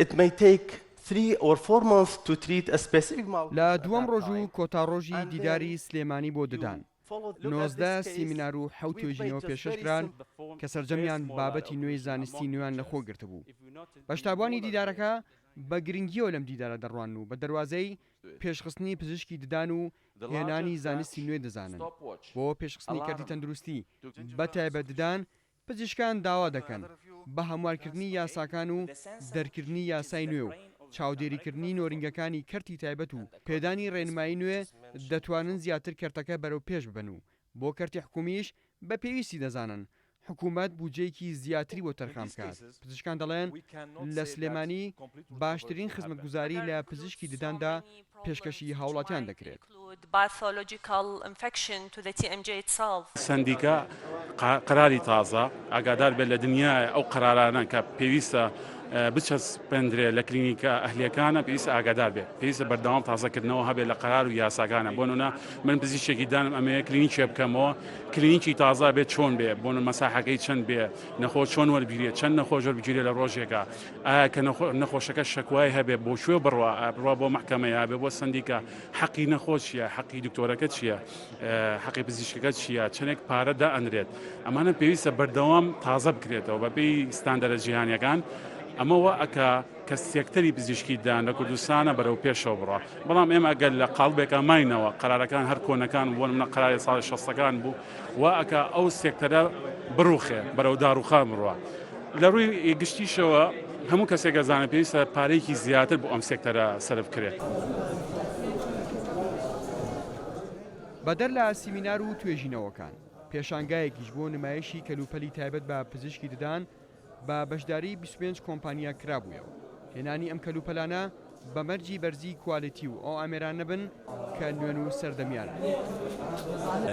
It may take 3 or 4 months to treat a specific malnutrition. لە دووەم ڕۆژ و کۆتاڕۆژی دیداری سلێمانی بۆ ددان 19 سیمینار و حەوت توێژینەوە پێشکەشکران کە سەرجەمیان بابەتی نوێی زانستی نوێیان لەخۆ گرتبوو. بەشتابوانی دیدارەکە بە گرنگیەوە لەم دیدارە دەڕوان و بە دەواازەی پێشخستنی پزیشکی ددان و هێنانی زانستی نوێ دەزانن. بۆ پێشخستنی کەرتی تەندروستی بەتایبەت ددان پزیشکان داوا دەکەن بە هەموارکردنی یاساکان و دەرکردنی یاسای نوێ و چاودێریکردنی نۆرینگەکانی کەرتی تایبەت و پێدانی ڕێنمایی نوێ دەتوانن زیاتر کەرتەکە بەرەو پێش ببن و بۆ کەرتی حکومیش بە پێویستی دەزانن حکوومەت بودجەیەکی زیاتری بۆ تەرخان بکات. پزیشکان دەڵێن لە سلێمانی باشترین خزمەتگوزاری لە پزیشکی دداندا پێشکەشی هاوڵاتیان دەکرێت. سندیکا قراری تازە ئاگادار بێت لە دنیای ئەو قرارانە کە پێویستە بچەسپێندرێت لە کلینیکە ئەهلیەکانە پێویستە ئاگادار بێت پێویستە بەردەوام تازەکردنەوە هەبێت لە قرار و یاساکانە بۆ نمونە من پزیشکێکی دانم ئەمەیە کلینیکێ بکەمەوە کلینیکی تازە بێت چۆن بێ بۆ مەساحەکەی چەند بێ نەخۆ چۆن وەربگیرێت چەند نەخۆش وەربگیرێت لە ڕۆژێکە ئایا کە نەخۆشەکە شەکوای هەبێت بۆ شوێ بڕوا بۆ محکەمەیە بێ بۆ سندیکە حەقی نەخۆش چییە حەقی دکتۆرەکە چییە حەقی پزیشکەکە چییە چەندێک پارە دائەنرێت ئەمانە پێویستە بەردەوام تازە بکرێتەوە بەپێی ستاندەرە جیهانیەکان ئەمەوە ئەکە کە سێکتەری پزیشکیدان لە کوردستانە بەرەو پێشەوە بڕە بەڵام ئێمە ئەگەر لە قاڵبێکە ماینەوە قرارەکان هەر کۆنەکان بۆ منە قراری ساڵی 60ەکان بوو و ئەکە ئەو سێکتەرە بڕوخێ بەرەو داروخان بڕوە لە ڕووی گشتیشەوە هەموو کەسێک ئەزانە پێویستە پارەیەکی زیاتر بۆ ئەم سێکتەرە سەرف کرێت. بەدەر لە سیمینار و توێژینەوەکان پێشانگایەکیش بۆ نمایشی کەلوپەلی تایبەت بە پزیشکی ددان بە بەشداری 25 کۆمپانیا کرابوویەوە. هێنانی ئەم کەلوپەلانە بە مەرجی بەرزی کوالیتی و ئەو ئامێرانە بن کە نوێن و سەردەمیانە.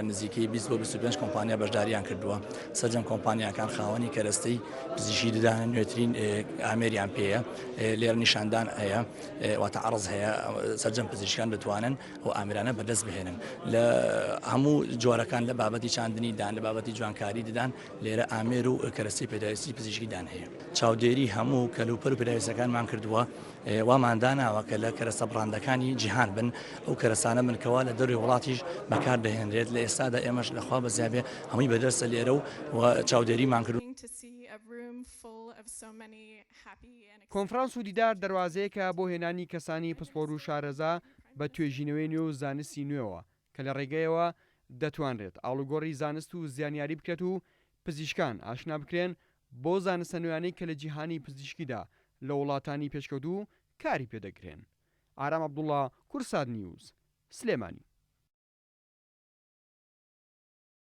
نزیکەی 20 بۆ 25 کۆمپانیا بەشداریان کردووە. سەرجەم کۆمپانیاکان خاوەنی کەرەستەی پزیشکی ددانە نوێترین ئامێریان پێیە لێرە نیشاندان هەیە واتە عەرز هەیە سەرجەم پزیشکان بتوانن ئەو ئامێرانە بەدەست بهێنن لە هەموو جۆرەکان لە بابەتی چاندنی دان لە بابەتی جوانکاری ددان لێرە ئامێر و کەرەستی پێداویستی پزیشکیدان هەیە. چاودێری هەموو کەلوپەر و پێداویستەکانمان کردووە وامانداناوە کە لە کەرەستە بڕاندەکانی جیهان بن ئەو کەرەسانە بنکەوە لە دەروی وڵاتیش بەکار دەهێنرێت لە ئێستادا ئێمەش لەخوا بەزیابێ هەمووی بەدەستە لێرە و چاودێریمان کرد. کۆنفرانس و دیدار دەواازەیەکە بۆ هێنانی کەسانی پسپۆر و شارەزا بە توێژینەوەی نوێ و زانستی نوێەوە کە لە ڕێگەیەوە دەتوانرێت ئاڵوگۆڕی زانست و زیانیاری بکرێت و پزیشکان ئاشنا بکرێن بۆ زانستە نوێیانەی کە لە جیهانی پزیشکیدا لە وڵاتانی پێشکەوتوو کاری پێدەکرێن. ئارام عەبدوڵڵا، کورسات نیوز، سلێمانی.